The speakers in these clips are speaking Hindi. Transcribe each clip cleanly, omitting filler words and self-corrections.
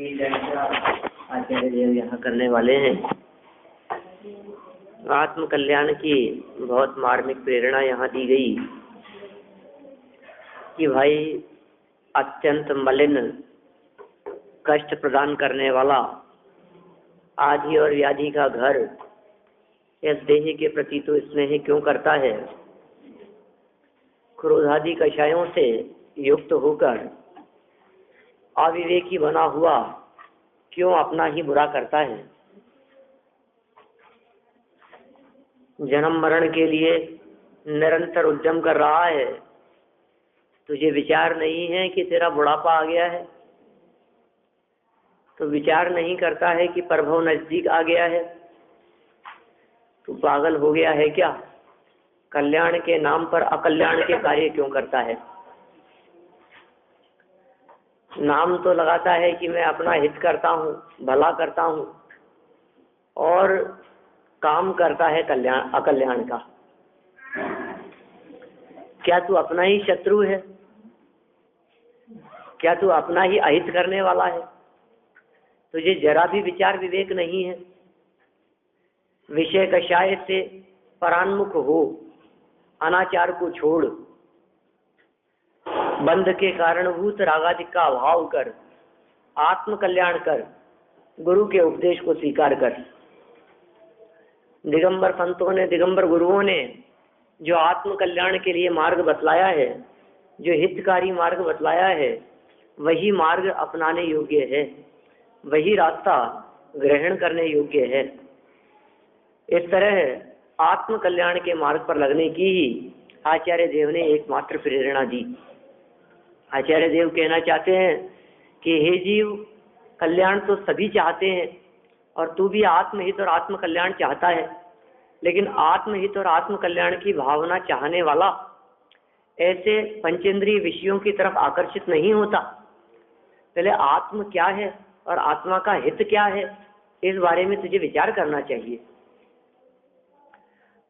आचार्य देव यहाँ करने वाले हैं। आत्म कल्याण की बहुत मार्मिक प्रेरणा यहाँ दी गई कि भाई अत्यंत मलिन कष्ट प्रदान करने वाला आदि और व्याधि का घर इस देह के प्रति तो स्नेह क्यों करता है। क्रोधादि कषायों से युक्त होकर अविवेकी बना हुआ क्यों अपना ही बुरा करता है। जन्म मरण के लिए निरंतर उद्यम कर रहा है, तुझे विचार नहीं है कि तेरा बुढ़ापा आ गया है, तो विचार नहीं करता है कि प्रभव नजदीक आ गया है। तू पागल हो गया है क्या? कल्याण के नाम पर अकल्याण के कार्य क्यों करता है? नाम तो लगाता है कि मैं अपना हित करता हूँ, भला करता हूँ, और काम करता है कल्याण अकल्याण का। क्या तू अपना ही शत्रु है? क्या तू अपना ही अहित करने वाला है? तुझे जरा भी विचार विवेक नहीं है। विषय कषाय से परान्मुख हो, अनाचार को छोड़, बंध के कारणभूत रागादि का अभाव कर, आत्म कल्याण कर, गुरु के उपदेश को स्वीकार कर। दिगंबर संतों ने, दिगंबर गुरुओं ने जो आत्म कल्याण के लिए मार्ग बतलाया है, जो हितकारी मार्ग बतलाया है, वही मार्ग अपनाने योग्य है, वही रास्ता ग्रहण करने योग्य है। इस तरह आत्म कल्याण के मार्ग पर लगने की ही आचार्य देव ने एकमात्र प्रेरणा दी। आचार्य देव कहना चाहते हैं कि हे जीव, कल्याण तो सभी चाहते हैं और तू भी आत्महित और आत्म कल्याण चाहता है, लेकिन आत्महित और आत्म कल्याण की भावना चाहने वाला ऐसे पंचेंद्रिय विषयों की तरफ आकर्षित नहीं होता। पहले आत्म क्या है और आत्मा का हित क्या है, इस बारे में तुझे विचार करना चाहिए।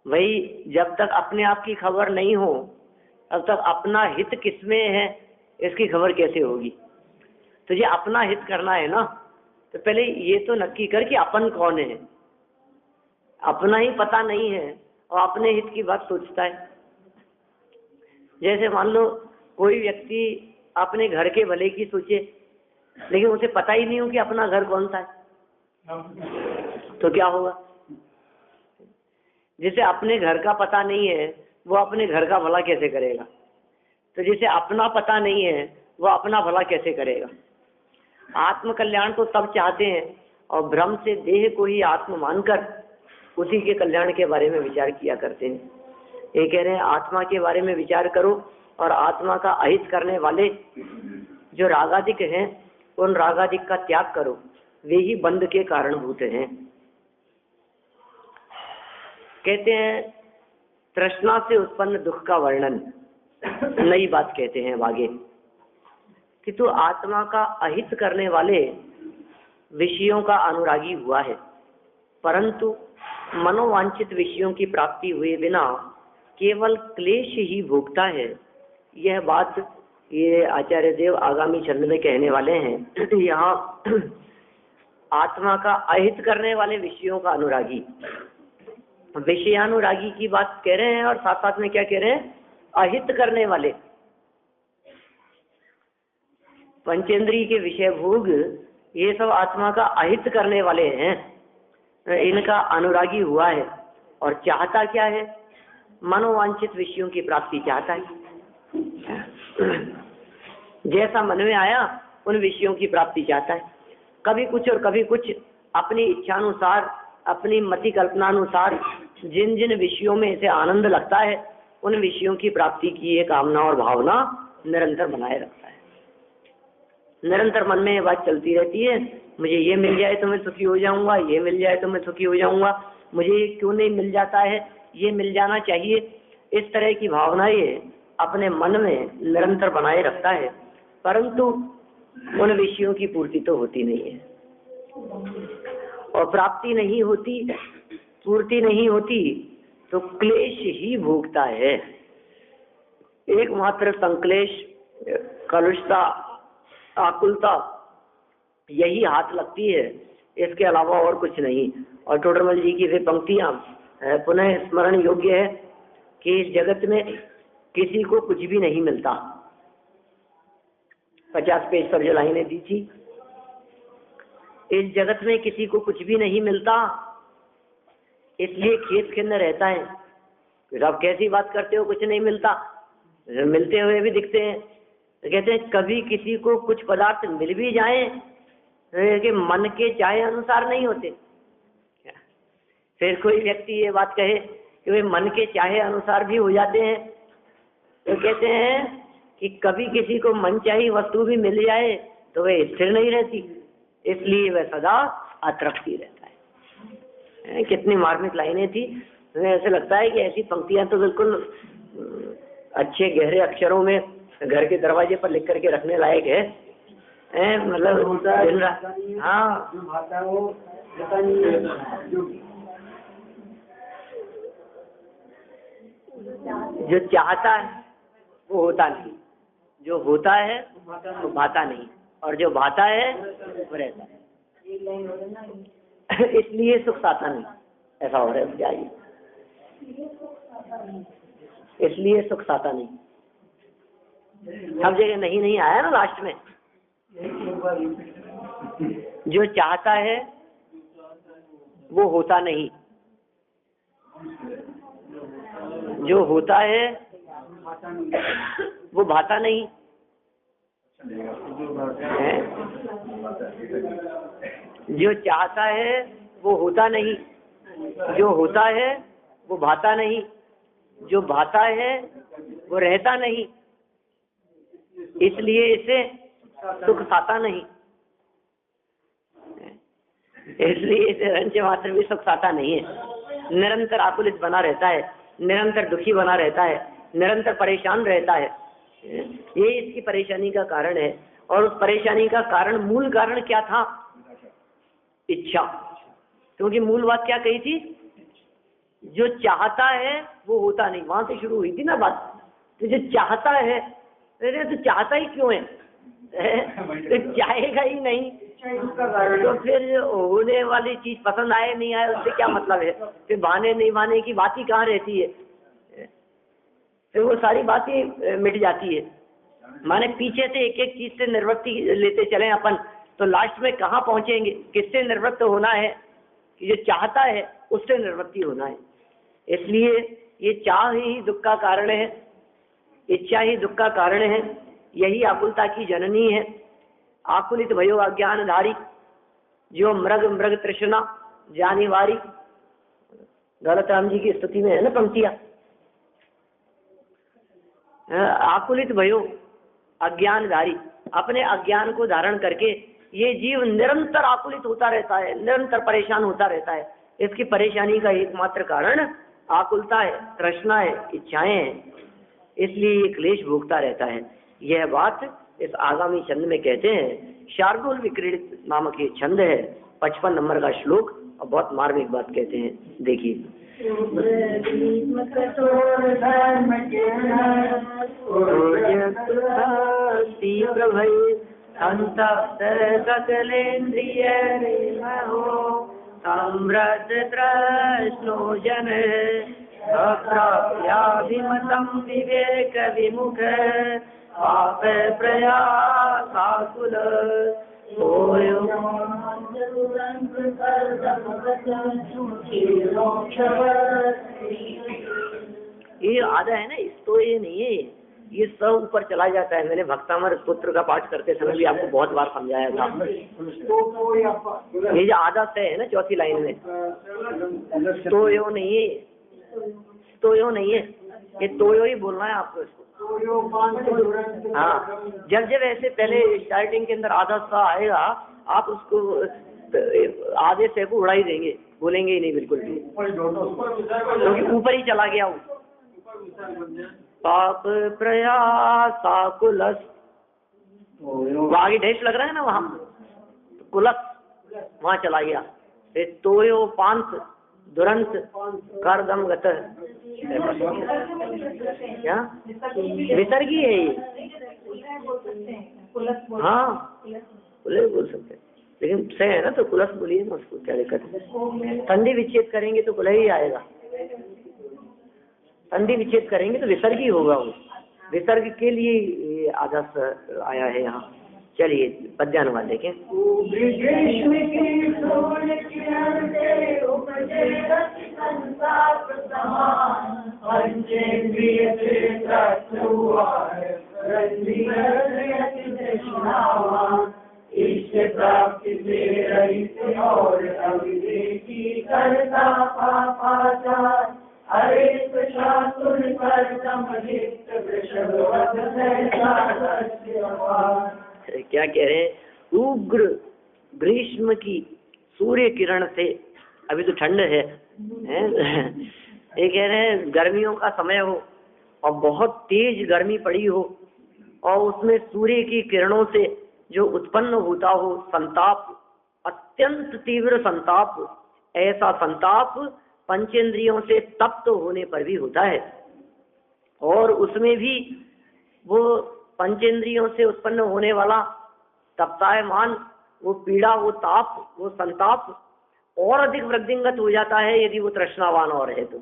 वही जब तक अपने आप की खबर नहीं हो, तब तक अपना हित किसमें है इसकी खबर कैसे होगी। तुझे अपना हित करना है ना, तो पहले ये तो नक्की कर कि अपन कौन है। अपना ही पता नहीं है और अपने हित की बात सोचता है। जैसे मान लो कोई व्यक्ति अपने घर के भले की सोचे, लेकिन उसे पता ही नहीं हो कि अपना घर कौन सा है, तो क्या होगा? जिसे अपने घर का पता नहीं है वो अपने घर का भला कैसे करेगा? तो जिसे अपना पता नहीं है वो अपना भला कैसे करेगा? आत्म कल्याण तो सब चाहते हैं और भ्रम से देह को ही आत्म मानकर उसी के कल्याण के बारे में विचार किया करते हैं। ये कह रहे हैं आत्मा के बारे में विचार करो और आत्मा का अहित करने वाले जो रागादिक हैं उन रागादिक का त्याग करो, वे ही बंध के कारणभूत हैं। कहते हैं तृष्णा से उत्पन्न दुख का वर्णन, नई बात कहते हैं आगे कि तू आत्मा का अहित करने वाले विषयों का अनुरागी हुआ है, परंतु मनोवांछित विषयों की प्राप्ति हुए बिना केवल क्लेश ही भोगता है। यह बात ये आचार्य देव आगामी छंद में कहने वाले हैं। यहाँ आत्मा का अहित करने वाले विषयों का अनुरागी, विषयानुरागी की बात कह रहे हैं और साथ साथ में क्या कह रहे हैं? अहित करने वाले। पंचेंद्रिय के विषय भोग ये सब आत्मा का अहित करने वाले हैं, इनका अनुरागी हुआ है। और चाहता क्या है? मनोवांछित विषयों की प्राप्ति चाहता है। जैसा मन में आया उन विषयों की प्राप्ति चाहता है। कभी कुछ और कभी कुछ अपनी इच्छानुसार, अपनी मति कल्पनानुसार जिन जिन विषयों में इसे आनंद लगता है उन विषयों की प्राप्ति की ये कामना और भावना निरंतर बनाए रखता है। निरंतर मन में ये बात चलती रहती है, मुझे ये मिल जाए तो मैं सुखी हो जाऊंगा, ये मिल जाए तो मैं सुखी हो जाऊंगा, मुझे ये क्यों नहीं मिल जाता है, ये मिल जाना चाहिए। इस तरह की भावनाएं अपने मन में निरंतर बनाए रखता है, परंतु उन विषयों की पूर्ति तो होती नहीं है। और प्राप्ति नहीं होती, पूर्ति नहीं होती, तो क्लेश ही भोगता है। एकमात्र संक्लेश, कलुषता, आकुलता यही हाथ लगती है, इसके अलावा और कुछ नहीं। और टोडरमल जी की वे पंक्तियां पुनः स्मरण योग्य है कि इस जगत में किसी को कुछ भी नहीं मिलता। 50 पेज पर जो लाइनें दी थी, इस जगत में किसी को कुछ भी नहीं मिलता, इसलिए खेत खिन्न रहता है। फिर आप कैसी बात करते हो, कुछ नहीं मिलता, मिलते हुए भी दिखते हैं। तो कहते हैं कभी किसी को कुछ पदार्थ मिल भी जाए कि मन के चाहे अनुसार नहीं होते। फिर कोई व्यक्ति ये बात कहे कि वे मन के चाहे अनुसार भी हो जाते हैं, तो कहते हैं कि कभी किसी को मनचाही वस्तु भी मिल जाए तो वह स्थिर नहीं रहती, इसलिए वह सदा अतृप्ति रहता है। कितनी मार्मिक लाइनें थी। मुझे ऐसे लगता है कि ऐसी पंक्तियां तो बिल्कुल अच्छे गहरे अक्षरों में घर के दरवाजे पर लिख करके रखने लायक है। मतलब हाँ, जो चाहता है वो होता नहीं, जो होता है वो भाता नहीं, और जो भाता है वो रहता है। इसलिए सुख साता नहीं, ऐसा हो रहा है क्या? इसलिए सुख साता नहीं, सब जगह नहीं नहीं आया ना लास्ट में। जो चाहता है वो होता नहीं, जो होता है वो भाता नहीं है। जो चाहता है वो होता नहीं, जो होता है वो भाता नहीं, जो भाता है वो रहता नहीं, इसलिए इसे सुख साता नहीं। इसलिए इसे रंच मात्र भी सुख साता नहीं है। निरंतर आकुलित बना रहता है, निरंतर दुखी बना रहता है, निरंतर परेशान रहता है। ये इसकी परेशानी का कारण है। और उस परेशानी का कारण, मूल कारण क्या था? इच्छा। क्योंकि मूल बात क्या कही थी? जो चाहता है वो होता नहीं, वहां से शुरू हुई थी ना बात। तो जो चाहता है, तो चाहता ही क्यों है? तो चाहेगा ही नहीं, तो फिर होने वाली चीज पसंद आए नहीं आए उससे क्या मतलब है? फिर बहाने नहीं बहाने की बात ही कहाँ रहती है? फिर वो सारी बातें मिट जाती है। माने पीछे से एक एक चीज से निवृत्ति लेते चले अपन, तो लास्ट में कहाँ पहुंचेंगे? किससे निवृत्त होना है? कि जो चाहता है उससे निवृत्ति होना है। इसलिए ये चाह ही दुख का कारण है, इच्छा ही दुख का कारण है, यही आकुलता की जननी है। आकुलित भयो अज्ञानधारी, जो मृग मृग तृष्णा जानी वारी। गलत राम जी की स्तुति में है ना पंक्तियां। आकुलित भयो अज्ञानधारी, अपने अज्ञान को धारण करके ये जीव निरंतर आकुलित होता रहता है, निरंतर परेशान होता रहता है। इसकी परेशानी का एकमात्र कारण आकुलता है, तृष्णा है, इच्छाएं हैं, इसलिए ये क्लेश भोगता रहता है। यह बात इस आगामी छंद में कहते हैं। शार्दूल विक्रीडित नामक ये छंद है, 55 नंबर का श्लोक, और बहुत मार्मिक बात कहते हैं। देखिए, सकलेन्द्रिय समृद्ध तृष्णो जन अप्राप्याभिमतं विवेक विमुख पाप प्रयासाकुल। ये आधा है ना, इस तो ये नहीं है, ये सब ऊपर चला जाता है। मैंने भक्तामर स्तोत्र का पाठ करते समय भी आपको बहुत बार समझाया था। ये जो आधा से है ना चौथी लाइन में, तो यो नहीं है, तो यो नहीं है, ये तो यो ही बोलना है आपको इसको। हाँ, जब जब ऐसे पहले स्टार्टिंग के अंदर आधा सा आएगा, आप उसको आधे से को उड़ा ही देंगे, बोलेंगे ही नहीं बिल्कुल भी, क्योंकि ऊपर ही चला गया हूँ। पाप प्रयासाकुलस, आगे ढेस लग रहा है ना वहाँ, कुलस वहाँ चला गया। फिर तोयो पांच दुरंत करदम गत, क्या विसर्गी है ये? हाँ, बोल सकते हैं। लेकिन सही है ना, तो कुलस बोलिए ना उसको, क्या दिक्कत है। संधि विच्छेद करेंगे तो कुलह ही आएगा, संधि विच्छेद करेंगे तो विसर्ग ही होगा, वो विसर्ग के लिए ये आदर्श आया है यहाँ। चलिए पद्यानुवाद देखें। इष्ट प्राप्ति से रहित और अविवेकी करता पापाचार, हरे शास्त्र कर समझित वृषभवत क्या कह रहे हैं? उग्र ग्रीष्म की सूर्य किरण से, अभी तो ठंड है, ये कह रहे हैं गर्मियों का समय हो और बहुत तेज गर्मी पड़ी हो और उसमें सूर्य की किरणों से जो उत्पन्न होता हो संताप, अत्यंत तीव्र संताप, ऐसा संताप पंचेंद्रियों से तप्त होने पर भी होता है। और उसमें भी वो पंचेंद्रियों से उत्पन्न होने वाला तप्तायमान वो पीड़ा, वो ताप, वो संताप और अधिक वृद्धिंगत हो जाता है यदि वो तृष्णावान और है तो।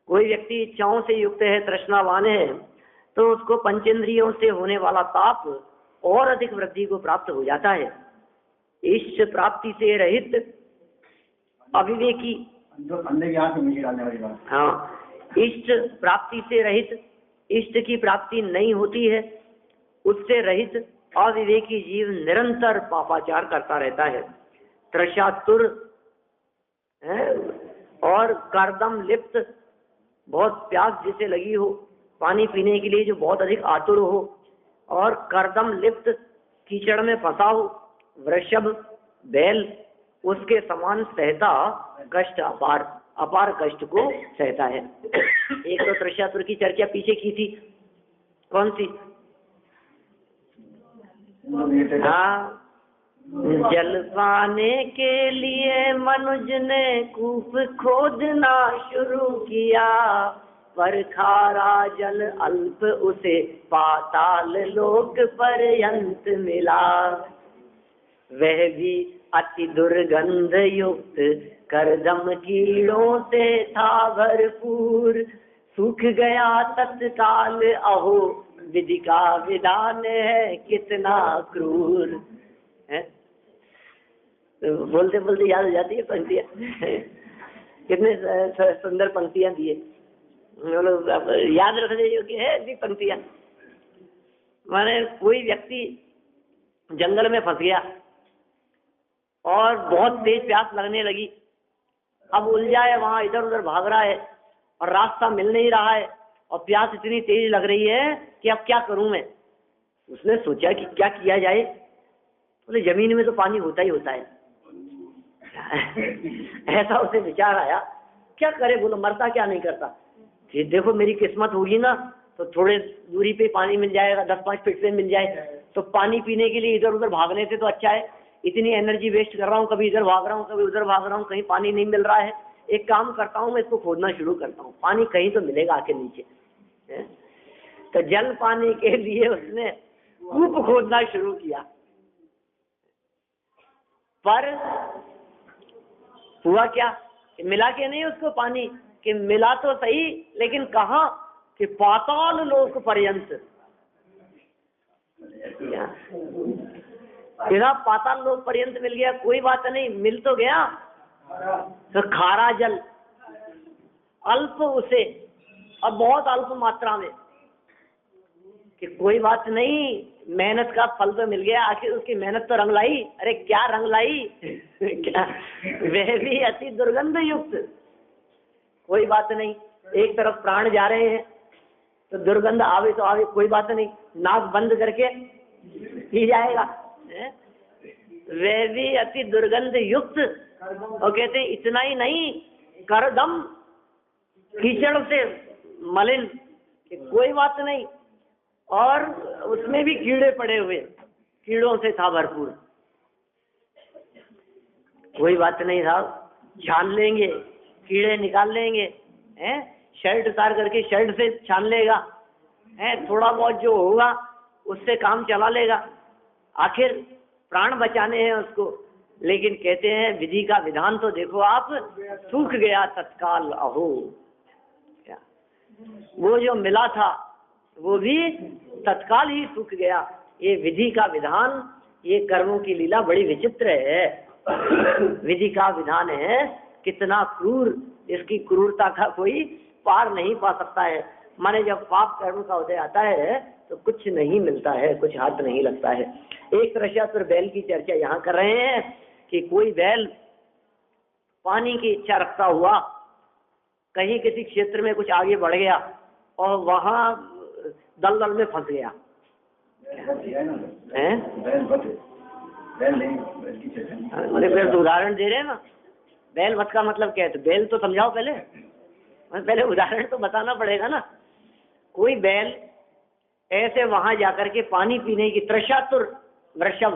कोई व्यक्ति इच्छाओं से युक्त है, तृष्णावान है, तो उसको पंचेंद्रियों से होने वाला ताप और अधिक वृद्धि को प्राप्त हो जाता है। इष्ट प्राप्ति से रहित अविवेकी, हाँ, इष्ट प्राप्ति से रहित, इष्ट की प्राप्ति नहीं होती है, उससे रहित अविवेकी जीव निरंतर पापाचार करता रहता है। तृषातुर और कर्दम लिप्त, बहुत प्यास जिसे लगी हो, पानी पीने के लिए जो बहुत अधिक आतुर हो, और कर्दम लिप्त कीचड़ में फंसा हो, वृषभ बैल उसके समान सहता कष्ट अपार, अपार कष्ट को सहता है। एक तो तृषातुर की चर्चा पीछे की थी, कौन सी? हाँ, जल पाने के लिए मनुज ने कूप खोदना शुरू किया, पर खारा जल अल्प उसे पाताल लोक पर्यंत मिला। वह भी अति दुर्गंध युक्त करदम कीड़ों से था भरपूर, सूख गया तत्काल अहो विधि का विधान है कितना क्रूर। है बोलते बोलते याद हो जाती है पंक्तियां। कितने सुंदर पंक्तियां दिए, याद रखने योग्य है ऐसी पंक्तियां। माने कोई व्यक्ति जंगल में फंस गया और बहुत तेज प्यास लगने लगी, अब उलझा है, वहां इधर उधर भाग रहा है और रास्ता मिल नहीं रहा है और प्यास इतनी तेज लग रही है कि अब क्या करूं मैं। उसने सोचा कि क्या किया जाए, बोले जमीन में तो पानी होता ही होता है। ऐसा उसे विचार आया, क्या करे, बोलो मरता क्या नहीं करता। कि देखो मेरी किस्मत होगी ना तो थोड़े दूरी पे पानी मिल जाएगा, 10-5 फीट पे मिल जाए, तो पानी पीने के लिए इधर उधर भागने से तो अच्छा है। इतनी एनर्जी वेस्ट कर रहा हूँ, कभी इधर भाग रहा हूँ कभी उधर भाग रहा हूँ, कहीं पानी नहीं मिल रहा है। एक काम करता हूँ, मैं इसको खोदना शुरू करता हूँ, पानी कहीं तो मिलेगा आके नीचे। तो जल पाने के लिए उसने कूप खोदना शुरू किया, पर हुआ क्या, मिला के नहीं उसको पानी, कि मिला तो सही लेकिन कहाँ, कि पाताल लोक पर्यंत। सीधा पाताल लोक पर्यंत मिल गया, कोई बात नहीं, मिल तो गया। तो खारा जल अल्प उसे, अब बहुत अल्प मात्रा में, कि कोई बात नहीं, मेहनत का फल तो मिल गया, आखिर उसकी मेहनत तो रंग लाई। अरे क्या रंग लाई। क्या, वह भी अति दुर्गंध युक्त। कोई बात नहीं, एक तरफ प्राण जा रहे हैं तो दुर्गंध आवे तो आवे, कोई बात नहीं, नाक बंद करके पी जाएगा। वह भी अति दुर्गंध युक्त। और कहते हैं इतना ही नहीं, करदम कीचड़ से मलिन, कि कोई बात नहीं, और उसमें भी कीड़े पड़े हुए, कीड़ों से था भरपूर। कोई बात नहीं साहब, छान लेंगे, कीड़े निकाल लेंगे, हैं, शर्ट उतार करके शर्ट से छान लेगा, हैं, थोड़ा बहुत जो होगा उससे काम चला लेगा। आखिर प्राण बचाने हैं उसको, लेकिन कहते हैं विधि का विधान तो देखो आप, सूख गया तत्काल अहो। वो जो मिला था वो भी तत्काल ही सूख गया। ये विधि का विधान, ये कर्मों की लीला बड़ी विचित्र है। विधि का विधान है कितना क्रूर, इसकी क्रूरता का कोई पार नहीं पा सकता है। माने जब पाप कर्म का उदय आता है तो कुछ नहीं मिलता है, कुछ हाथ नहीं लगता है। एक तरह बैल की चर्चा यहाँ कर रहे हैं कि कोई बैल पानी की इच्छा रखता हुआ कहीं किसी क्षेत्र में कुछ आगे बढ़ गया और वहां दलदल में फंस गया है। फिर तो उदाहरण दे रहे हैं ना, बैल वध का मतलब क्या है? तो बैल तो समझाओ पहले उदाहरण तो बताना पड़ेगा ना। कोई बैल ऐसे वहां जाकर के पानी पीने की तृषातुर वृषभ,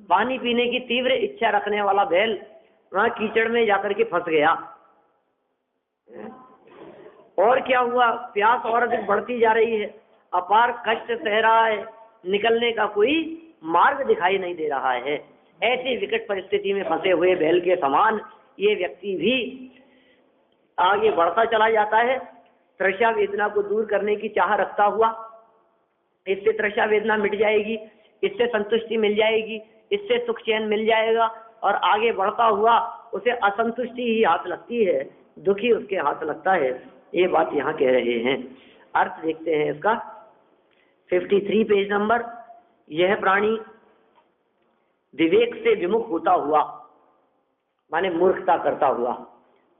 पानी पीने की तीव्र इच्छा रखने वाला बैल वहां कीचड़ में जाकर के फंस गया। और क्या हुआ? प्यास और अधिक बढ़ती जा रही है, अपार कष्ट सह रहा है, निकलने का कोई मार्ग दिखाई नहीं दे रहा है। ऐसी विकट परिस्थिति में फंसे हुए बैल के समान ये व्यक्ति भी आगे बढ़ता चला जाता है, तृषा वेदना को दूर करने की चाह रखता हुआ। इससे तृषा वेदना मिट जाएगी, इससे संतुष्टि मिल जाएगी, इससे सुख चैन मिल जाएगा, और आगे बढ़ता हुआ उसे असंतुष्टि ही हाथ लगती है, दुखी उसके हाथ लगता है। ये बात यहाँ कह रहे हैं। अर्थ देखते हैं इसका, 53 पेज नंबर। यह प्राणी विवेक से विमुख होता हुआ, माने मूर्खता करता हुआ,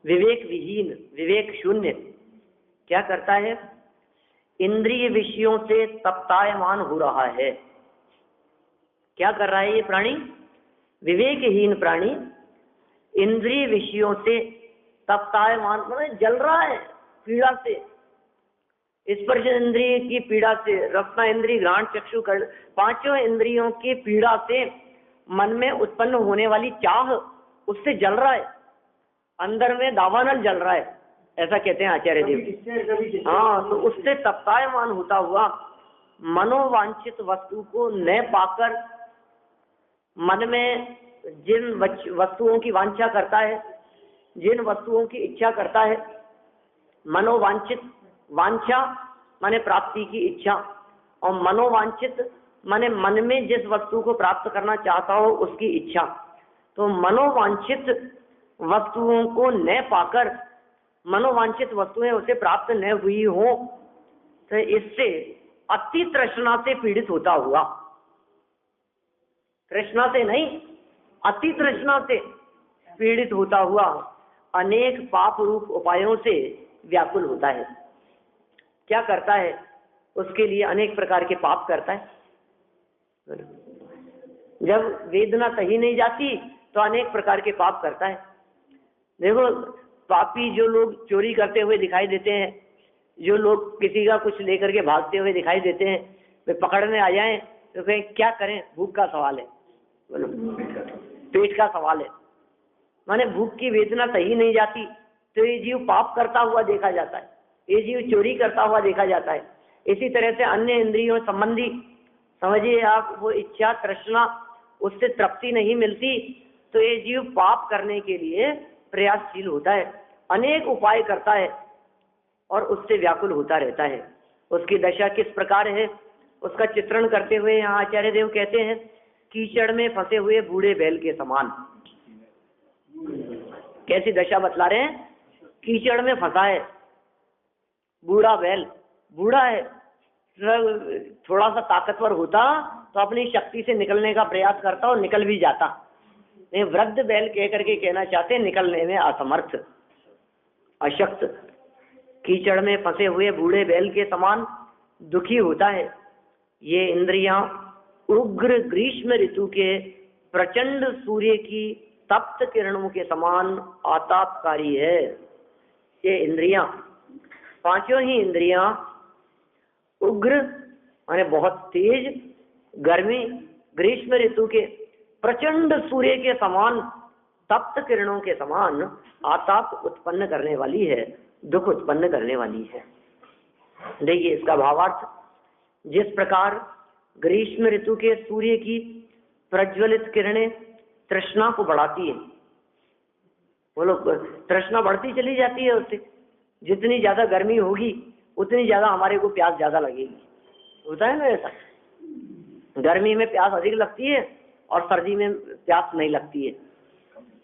विवेक विहीन, विवेक शून्य, क्या करता है? इंद्रिय विषयों से तप्तायमान हो रहा है। क्या कर रहा है ये प्राणी? विवेकहीन प्राणी इंद्रिय विषयों से तप्तायमान, माने जल रहा है पीड़ा से, स्पर्श इंद्रिय की पीड़ा से, रसना इंद्रिय, घ्राण, चक्षु, कर्ण, पांचों इंद्रियों की पीड़ा से मन में उत्पन्न होने वाली चाह, उससे जल रहा है, अंदर में दावानल जल रहा है, ऐसा कहते हैं आचार्य देव। हाँ, तो उससे तप्तायमान होता हुआ मनोवांछित वस्तु को न पाकर मन में जिन वस्तुओं की वांछा करता है, जिन वस्तुओं की इच्छा करता है, मनोवांछित, वांछा माने प्राप्ति की इच्छा, और मनोवांछित माने मन में जिस वस्तु को प्राप्त करना चाहता हो उसकी इच्छा। तो मनोवांछित वस्तुओं को न पाकर, मनोवांछित वस्तुएं उसे प्राप्त न हुई हो, तो इससे अति तृष्णा से पीड़ित होता हुआ, तृष्णा से नहीं, अति तृष्णा से पीड़ित होता हुआ अनेक पाप रूप उपायों से व्याकुल होता है। क्या करता है? उसके लिए अनेक प्रकार के पाप करता है। जब वेदना सही नहीं जाती तो अनेक प्रकार के पाप करता है। देखो, पापी जो लोग चोरी करते हुए दिखाई देते हैं, जो लोग किसी का कुछ लेकर के भागते हुए दिखाई देते हैं, वे पकड़ने आ जाएं तो कहें क्या करें, भूख का सवाल है, बोलो पेट का सवाल है। माने भूख की वेदना सही नहीं जाती तो ये जीव पाप करता हुआ देखा जाता है, ये जीव चोरी करता हुआ देखा जाता है। इसी तरह से अन्य इंद्रियों संबंधी, समझिए आप, वो इच्छा तृष्णा, उससे तृप्ति नहीं मिलती तो ये जीव पाप करने के लिए प्रयासशील होता है, अनेक उपाय करता है और उससे व्याकुल होता रहता है। उसकी दशा किस प्रकार है उसका चित्रण करते हुए यहाँ आचार्य देव कहते हैं, कीचड़ में फंसे हुए बूढ़े बैल के समान। कैसी दशा बतला रहे हैं? कीचड़ में फंसा है बूढ़ा बैल, बूढ़ा है, थोड़ा सा ताकतवर होता तो अपनी शक्ति से निकलने का प्रयास करता और निकल भी जाता। नहीं, वृद्ध बैल कह करके कहना चाहते निकलने में असमर्थ, अशक्त, कीचड़ में फंसे हुए बूढ़े बैल के समान दुखी होता है। ये इंद्रियां उग्र ग्रीष्म ऋतु के प्रचंड सूर्य की तप्त किरणों के समान आतापकारी है। ये इंद्रियां, पांचों ही इंद्रियां उग्र माने बहुत तेज गर्मी, ग्रीष्म ऋतु के प्रचंड सूर्य के समान, तप्त किरणों के समान आताप उत्पन्न करने वाली है, दुख उत्पन्न करने वाली है। देखिए इसका भावार्थ, जिस प्रकार ग्रीष्म ऋतु के सूर्य की प्रज्वलित किरणें तृष्णा को बढ़ाती है। बोलो, तृष्णा बढ़ती चली जाती है उससे। जितनी ज्यादा गर्मी होगी उतनी ज्यादा हमारे को प्यास ज्यादा लगेगी। होता है ना ऐसा, गर्मी में प्यास अधिक लगती है और सर्दी में प्यास नहीं लगती है।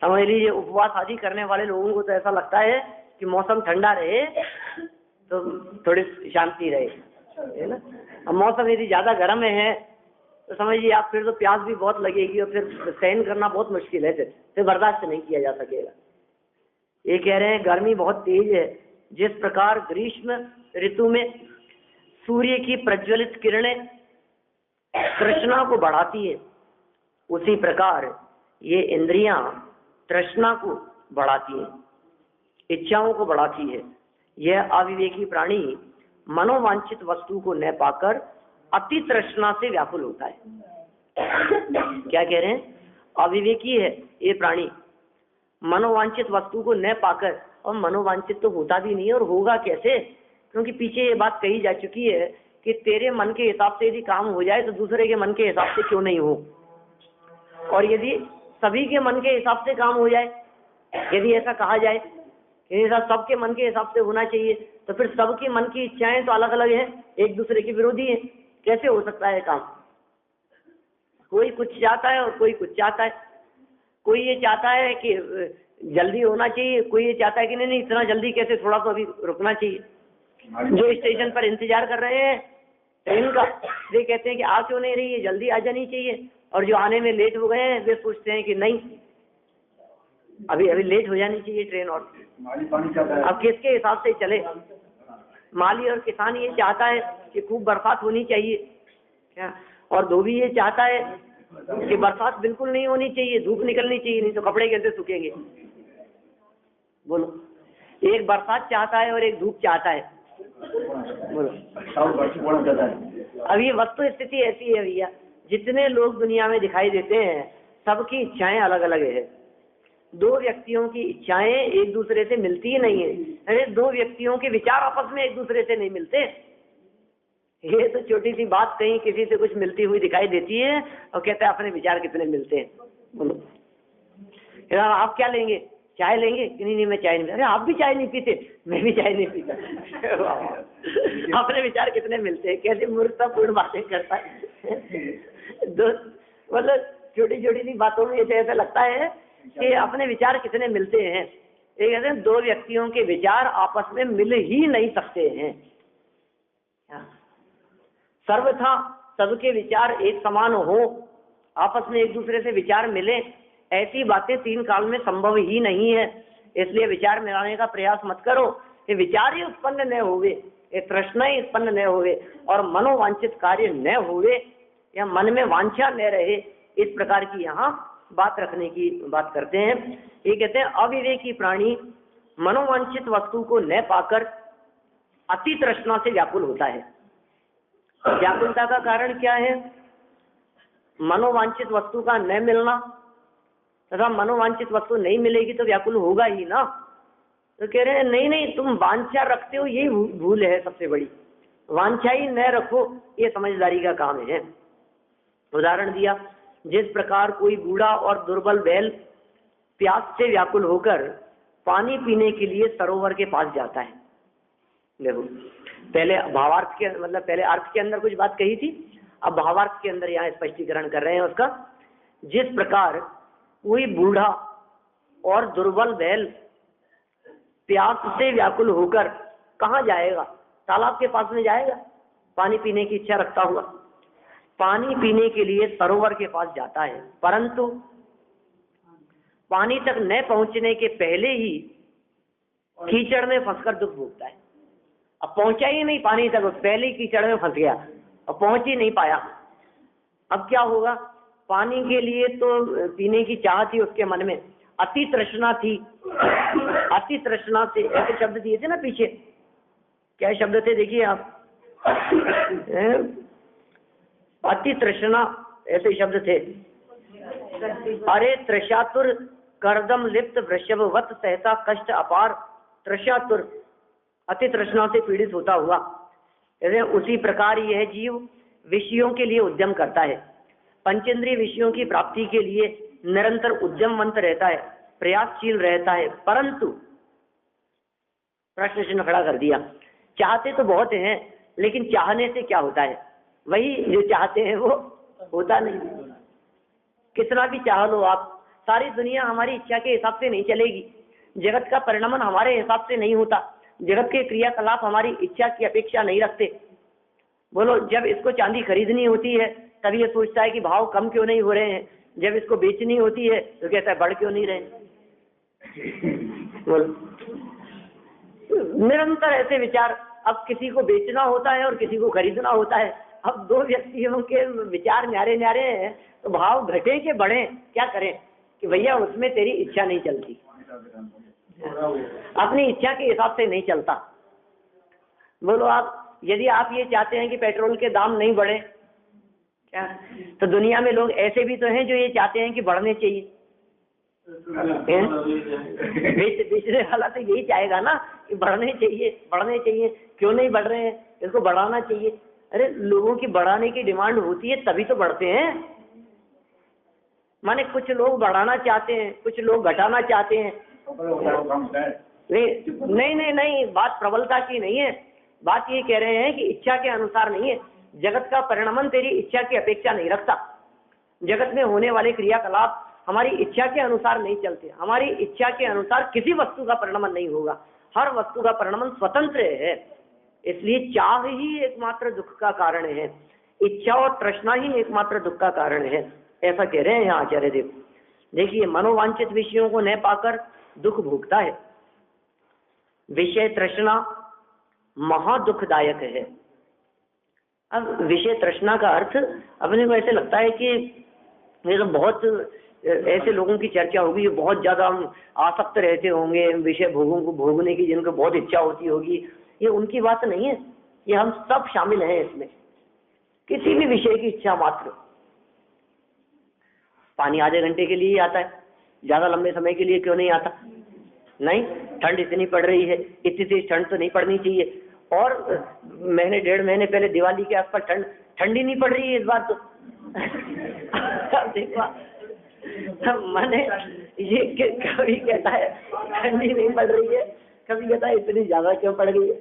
समझ लीजिए, उपवास आदि करने वाले लोगों को तो ऐसा लगता है कि मौसम ठंडा रहे तो थोड़ी शांति रहे, है ना। अब मौसम यदि ज्यादा गर्म है तो समझिए आप, फिर तो प्यास भी बहुत लगेगी और फिर सहन करना बहुत मुश्किल है, फिर बर्दाश्त नहीं किया जा सकेगा। ये कह रहे हैं गर्मी बहुत तेज है। जिस प्रकार ग्रीष्म ऋतु में सूर्य की प्रज्वलित किरणें तृष्णा को बढ़ाती है, उसी प्रकार ये इंद्रियां तृष्णा को बढ़ाती है, इच्छाओं को बढ़ाती है। यह अविवेकी प्राणी मनोवांछित वस्तु को न पाकर अति तृष्णा से व्याकुल होता है। क्या कह रहे हैं? अविवेकी है ये प्राणी, मनोवांछित वस्तु को न पाकर, और मनोवांछित तो होता भी नहीं है, और होगा कैसे? क्योंकि पीछे ये बात कही जा चुकी है कि तेरे मन के हिसाब से यदि काम हो जाए तो दूसरे के मन के हिसाब से क्यों नहीं हो। और यदि सभी के मन के हिसाब से काम हो जाए, यदि ऐसा कहा जाए कि सबके मन के हिसाब से होना चाहिए, तो फिर सबके मन की इच्छाएं तो अलग अलग हैं, एक दूसरे के विरोधी हैं। कैसे हो सकता है काम? कोई कुछ चाहता है और कोई कुछ चाहता है। कोई ये चाहता है कि जल्दी होना चाहिए, कोई ये चाहता है कि नहीं इतना जल्दी कैसे, थोड़ा तो अभी रुकना चाहिए। जो स्टेशन पर इंतजार कर रहे हैं ट्रेन का, वे कहते हैं कि आ क्यों नहीं रही है, जल्दी आ जानी चाहिए। और जो आने में लेट हो गए हैं वे सोचते हैं कि नहीं, अभी अभी लेट हो जानी चाहिए ट्रेन। और अब किसके हिसाब से चले? माली और किसान ये चाहता है कि खूब बरसात होनी चाहिए क्या, और धोबी ये चाहता है कि बरसात बिल्कुल नहीं होनी चाहिए, धूप निकलनी चाहिए, नहीं तो कपड़े कैसे सूखेंगे। बोलो, एक बरसात चाहता है और एक धूप चाहता है। बोलो, अब ये वस्तु स्थिति ऐसी है भैया, जितने लोग दुनिया में दिखाई देते हैं सबकी इच्छाएं अलग अलग है। दो व्यक्तियों की इच्छाएं एक दूसरे से मिलती ही नहीं है। अरे दो व्यक्तियों के विचार आपस में एक दूसरे से नहीं मिलते। ये तो छोटी सी बात कहीं किसी से कुछ मिलती हुई दिखाई देती है और कहते हैं अपने विचार कितने मिलते हैं। बोलो, यार आप क्या लेंगे? चाय लेंगे? कि नहीं मैं चाय नहीं। अरे आप भी चाय नहीं पीते? मैं भी चाय नहीं पीता। अपने विचार कितने मिलते हैं, कैसे मूर्खतापूर्ण बातें करता है। दो मतलब छोटी छोटी सी बातों में ऐसा लगता है कि अपने विचार कितने मिलते हैं। ये कहते हैं दो व्यक्तियों के विचार आपस में मिल ही नहीं सकते हैं। सर्वथा सबके विचार एक समान हो, आपस में एक दूसरे से विचार मिले, ऐसी बातें तीन काल में संभव ही नहीं है। इसलिए विचार मिलाने का प्रयास मत करो। ये विचार ही उत्पन्न न होवे, ये तृष्णा ही उत्पन्न न होवे, और मनोवांछित कार्य न होवे, या मन में वांछा न रहे, इस प्रकार की यहाँ बात रखने की बात करते हैं। ये कहते हैं अविवेकी प्राणी मनोवांछित वस्तु को न पाकर अति तृष्णा से व्याकुल होता है। व्याकुलता का कारण क्या है? मनोवांछित वस्तु का न मिलना, तथा मनोवांछित वस्तु नहीं मिलेगी तो व्याकुल होगा ही ना। तो कह रहे हैं नहीं नहीं, तुम वांछा रखते हो, यही भूल है सबसे बड़ी। वांछा ही न रखो, ये समझदारी का काम है। उदाहरण दिया, जिस प्रकार कोई बूढ़ा और दुर्बल बैल प्यास से व्याकुल होकर पानी पीने के लिए सरोवर के पास जाता है। देखो, पहले भावार्थ के मतलब पहले अर्थ के अंदर कुछ बात कही थी, अब भावार्थ के अंदर यहाँ स्पष्टीकरण कर रहे हैं उसका। जिस प्रकार कोई बूढ़ा और दुर्बल बैल प्यास से व्याकुल होकर कहाँ जाएगा? तालाब के पास में जाएगा, पानी पीने की इच्छा रखता हुआ पानी पीने के लिए सरोवर के पास जाता है, परंतु पानी तक न पहुंचने के पहले ही कीचड़ में फंसकर दुख भोगता है। अब पहुंचा ही नहीं पानी तक, पहले ही कीचड़ में फंस गया और पहुंच ही नहीं पाया। अब क्या होगा? पानी के लिए तो पीने की चाह थी उसके मन में, अति तृष्णा थी। अति तृष्णा से ऐसे शब्द दिए थे ना पीछे, क्या शब्द थे देखिए आप, अति तृष्णा ऐसे शब्द थे। अरे तृषातुर करदम लिप्त वृषभवत सहता कष्ट अपार। तृषातुर अति तृष्णा से पीड़ित होता हुआ, उसी प्रकार यह जीव विषयों के लिए उद्यम करता है। पंचेंद्रिय विषयों की प्राप्ति के लिए निरंतर उद्यमवंत रहता है, प्रयासशील रहता है, परंतु प्रश्न चिन्ह खड़ा कर दिया, चाहते तो बहुत हैं लेकिन चाहने से क्या होता है? वही जो चाहते हैं वो होता नहीं। कितना भी चाह लो आप, सारी दुनिया हमारी इच्छा के हिसाब से नहीं चलेगी, जगत का परिणमन हमारे हिसाब से नहीं होता, जगत के क्रियाकलाप हमारी इच्छा की अपेक्षा नहीं रखते। बोलो, जब इसको चांदी खरीदनी होती है तभी ये सोचता है कि भाव कम क्यों नहीं हो रहे हैं, जब इसको बेचनी होती है तो कहता है बढ़ क्यों नहीं रहे। बोलो, निरंतर ऐसे विचार। अब किसी को बेचना होता है और किसी को खरीदना होता है, अब दो व्यक्तियों के विचार न्यारे न्यारे हैं, तो भाव घटे के बढ़े, क्या करें कि भैया उसमें तेरी इच्छा नहीं चलती, अपनी इच्छा के हिसाब से नहीं चलता। बोलो, आप यदि आप ये चाहते हैं कि पेट्रोल के दाम नहीं बढ़े क्या, तो दुनिया में लोग ऐसे भी तो हैं जो ये चाहते हैं कि बढ़ने चाहिए। बेचने वाला तो यही चाहेगा ना कि बढ़ने चाहिए, बढ़ने चाहिए, क्यों नहीं बढ़ रहे हैं, इसको बढ़ाना चाहिए। अरे लोगों की बढ़ाने की डिमांड होती है तभी तो बढ़ते हैं। माने कुछ लोग बढ़ाना चाहते हैं, कुछ लोग घटाना चाहते हैं। नहीं नहीं नहीं, बात प्रबलता की नहीं है, बात ये कह रहे हैं कि इच्छा के अनुसार नहीं है। जगत का परिणमन तेरी इच्छा की अपेक्षा नहीं रखता, जगत में होने वाले क्रियाकलाप हमारी इच्छा के अनुसार नहीं चलते, हमारी इच्छा के अनुसार किसी वस्तु का परिणमन नहीं होगा, हर वस्तु का परिणमन स्वतंत्र है। इसलिए चाह ही एकमात्र दुख का कारण है, इच्छा और तृष्णा ही एकमात्र दुख का कारण है, ऐसा कह रहे हैं यहाँ आचार्य देव। देखिए, मनोवांछित विषयों को न पाकर दुख भोगता है, विषय तृष्णा महादुखदायक है। अब विषय तृष्णा का अर्थ अपने को ऐसे लगता है कि ये तो बहुत ऐसे लोगों की चर्चा होगी जो बहुत ज्यादा आसक्त रहते होंगे विषय भोगों को भोगने की, जिनको बहुत इच्छा होती होगी। ये उनकी बात नहीं है, ये हम सब शामिल हैं इसमें। किसी भी विषय की इच्छा मात्र। पानी आधे घंटे के लिए आता है, ज्यादा लंबे समय के लिए क्यों नहीं आता? नहीं, ठंड इतनी पड़ रही है, इतनी तेज ठंड तो नहीं पड़नी चाहिए। और महीने डेढ़ महीने पहले दिवाली के आसपास ठंडी नहीं पड़ रही है इस बार तो। देखो मैंने ये कभी कहता है ठंडी नहीं पड़ रही है, कभी कहता है इतनी ज्यादा क्यों पड़ गई है।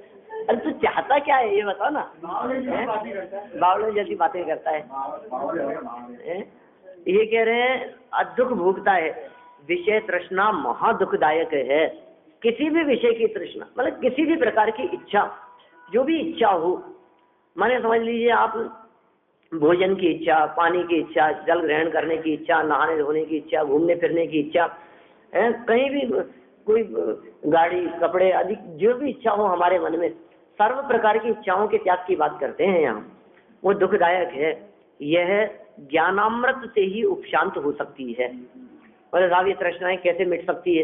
अरे तू चाहता क्या है ये बताओ ना। बावले जैसी बातें करता है। ये कह रहे हैं दुख भोगता है, विषय तृष्णा महादुखदायक है। किसी भी विषय की तृष्णा मतलब किसी भी प्रकार की इच्छा, जो भी इच्छा हो, माने समझ लीजिए आप भोजन की इच्छा, पानी की इच्छा, जल ग्रहण करने की इच्छा, नहाने धोने की इच्छा, घूमने फिरने की इच्छा, कहीं भी कोई गाड़ी, कपड़े आदि जो भी इच्छा हो हमारे मन में, सर्व प्रकार की इच्छाओं के त्याग की बात करते हैं यहाँ। वो दुखदायक है। यह ज्ञानामृत से ही उपशांत हो सकती है। और साहब ये तृष्णाएं कैसे मिट सकती है?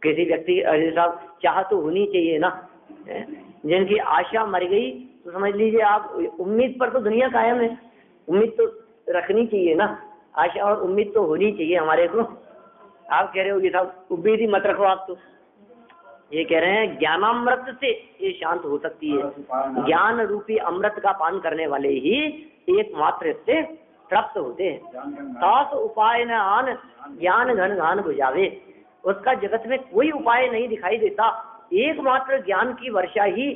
किसी व्यक्ति अरे साहब चाह तो होनी चाहिए ना, जिनकी आशा मर गई तो समझ लीजिए आप, उम्मीद पर तो दुनिया कायम है, उम्मीद तो रखनी चाहिए ना, आशा और उम्मीद तो होनी चाहिए हमारे को। आप कह रहे हो कि साहब उम्मीद ही मत रखो आप, तो ये कह रहे हैं ज्ञानामृत से ये शांत हो सकती है। ज्ञान रूपी अमृत का पान करने वाले ही एकमात्र इससे प्राप्त होते हैं। तास उपाय न आन ज्ञान घन घान बुझावे। उसका जगत में कोई उपाय नहीं दिखाई देता, एकमात्र ज्ञान की वर्षा ही,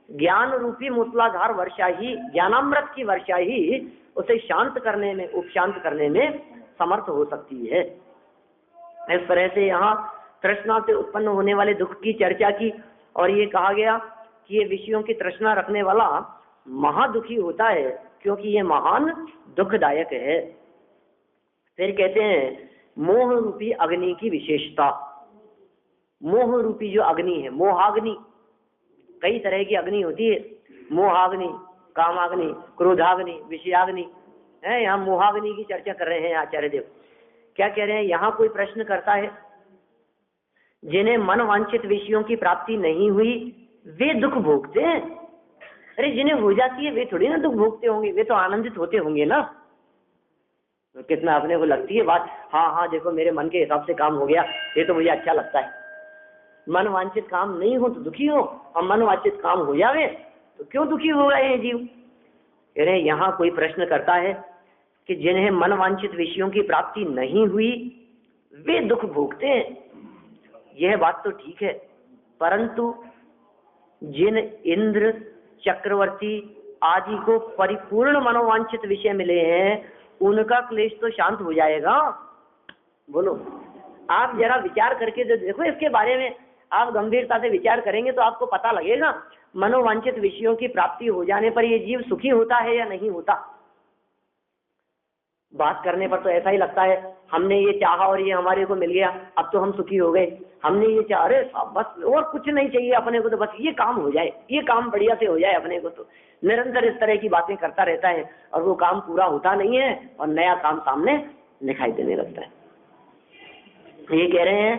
ज्ञान रूपी मूसलाधार वर्षा ही, ज्ञानामृत की वर्षा ही उसे शांत करने में, उपशांत करने में समर्थ हो सकती है। इस तरह से यहाँ तृष्णा से उत्पन्न होने वाले दुख की चर्चा की, और ये कहा गया कि ये विषयों की तृष्णा रखने वाला महादुखी होता है, क्योंकि ये महान दुखदायक है। फिर कहते हैं मोह रूपी अग्नि की विशेषता। मोह रूपी जो अग्नि है, मोहाग्नि, कई तरह की अग्नि होती है, मोहाग्नि, कामाग्नि, क्रोधाग्नि, विषयाग्नि है। यहाँ मोहाग्नि की चर्चा कर रहे हैं आचार्य देव। क्या कह रहे हैं? यहाँ कोई प्रश्न करता है, जिन्हें मन वांछित विषयों की प्राप्ति नहीं हुई वे दुख भोगते हैं। अरे जिन्हें हो जाती है वे थोड़ी ना दुख भोगते होंगे, वे तो आनंदित होते होंगे ना। तो कितना अपने को लगती है बात, हाँ हाँ देखो मेरे मन के हिसाब से काम हो गया, ये तो मुझे अच्छा लगता है। मन वांछित काम नहीं हो तो दुखी हो, और मन वांछित काम हो जावे तो क्यों दुखी हो गए हैं जीव। कह रहे यहाँ कोई प्रश्न करता है कि जिन्हें मनवांछित विषयों की प्राप्ति नहीं हुई वे दुख भोगते हैं। यह बात तो ठीक है, परंतु जिन इंद्र, चक्रवर्ती आदि को परिपूर्ण मनोवांछित विषय मिले हैं उनका क्लेश तो शांत हो जाएगा। बोलो, आप जरा विचार करके तो देखो इसके बारे में। आप गंभीरता से विचार करेंगे तो आपको पता लगेगा मनोवांछित विषयों की प्राप्ति हो जाने पर ये जीव सुखी होता है या नहीं होता। बात करने पर तो ऐसा ही लगता है हमने ये चाहा और ये हमारे को मिल गया, अब तो हम सुखी हो गए। हमने ये चाह रहे बस और कुछ नहीं चाहिए अपने को, तो बस ये काम हो जाए, ये काम बढ़िया से हो जाए अपने को। तो निरंतर इस तरह की बातें करता रहता है और वो काम पूरा होता नहीं है और नया काम सामने दिखाई देने लगता है। ये कह रहे हैं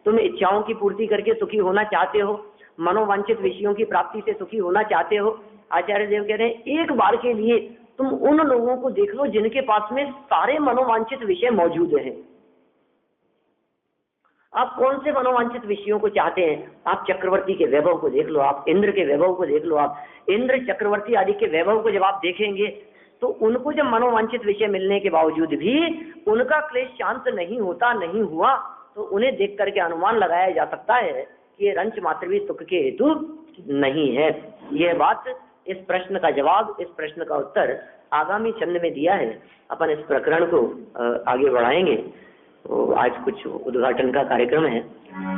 तुम इच्छाओं की पूर्ति करके सुखी होना चाहते हो, मनोवांछित विषयों की प्राप्ति से सुखी होना चाहते हो। आचार्य देव कह रहे हैं एक बार के लिए तुम उन लोगों को देख लो जिनके पास में सारे मनोवांछित विषय मौजूद हैं। आप कौन से मनोवांछित विषयों को चाहते हैं? आप चक्रवर्ती के वैभव को देख लो, आप इंद्र के वैभव को देख लो। आप इंद्र, चक्रवर्ती आदि के वैभव को जब आप देखेंगे तो उनको जब मनोवांछित विषय मिलने के बावजूद भी उनका क्लेश शांत नहीं होता, नहीं हुआ, तो उन्हें देख करके अनुमान लगाया जा सकता है कि ये रंच मात्र भी सुख के हेतु नहीं है। यह बात, इस प्रश्न का जवाब, इस प्रश्न का उत्तर आगामी चंद में दिया है। अपन इस प्रकरण को आगे बढ़ाएंगे। तो आज कुछ उद्घाटन का कार्यक्रम है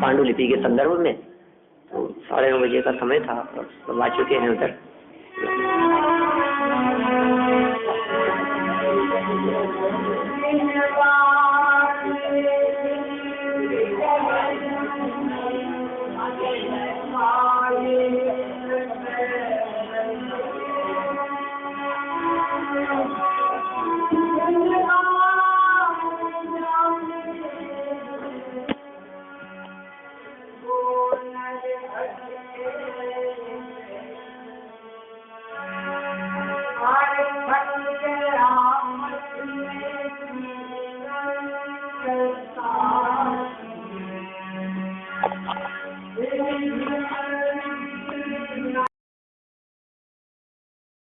पांडुलिपि के संदर्भ में, तो 9:30 बजे का समय था, तो आ चुके हैं उधर।